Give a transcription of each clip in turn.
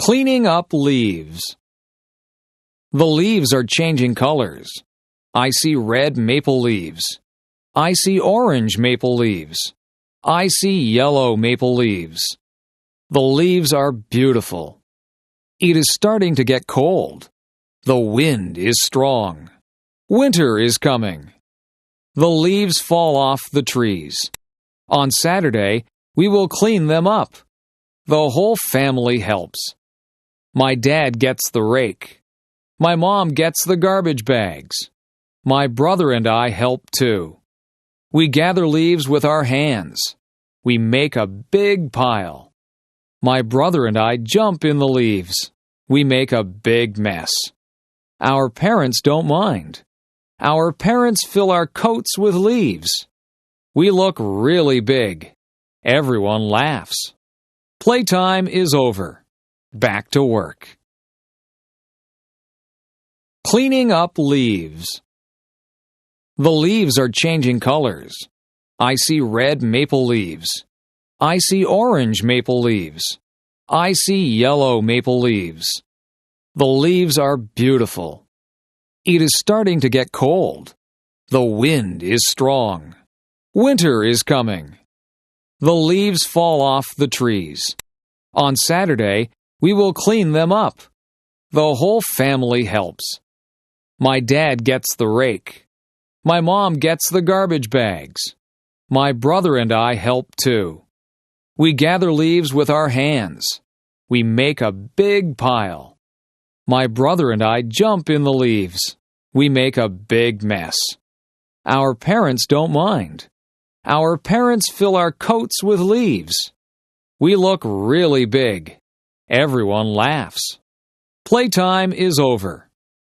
Cleaning up leaves. The leaves are changing colors. I see red maple leaves. I see orange maple leaves. I see yellow maple leaves. The leaves are beautiful. It is starting to get cold. The wind is strong. Winter is coming. The leaves fall off the trees. On Saturday, we will clean them up. The whole family helps. My dad gets the rake. My mom gets the garbage bags. My brother and I help too. We gather leaves with our hands. We make a big pile. My brother and I jump in the leaves. We make a big mess. Our parents don't mind. Our parents fill our coats with leaves. We look really big. Everyone laughs. Playtime is over. Back to work. Cleaning up leaves. The leaves are changing colors. I see red maple leaves. I see orange maple leaves. I see yellow maple leaves. The leaves are beautiful. It is starting to get cold. The wind is strong. Winter is coming. The leaves fall off the trees. On Saturday, we will clean them up. The whole family helps. My dad gets the rake. My mom gets the garbage bags. My brother and I help too. We gather leaves with our hands. We make a big pile. My brother and I jump in the leaves. We make a big mess. Our parents don't mind. Our parents fill our coats with leaves. We look really big. Everyone laughs. Playtime is over.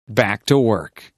Back to work.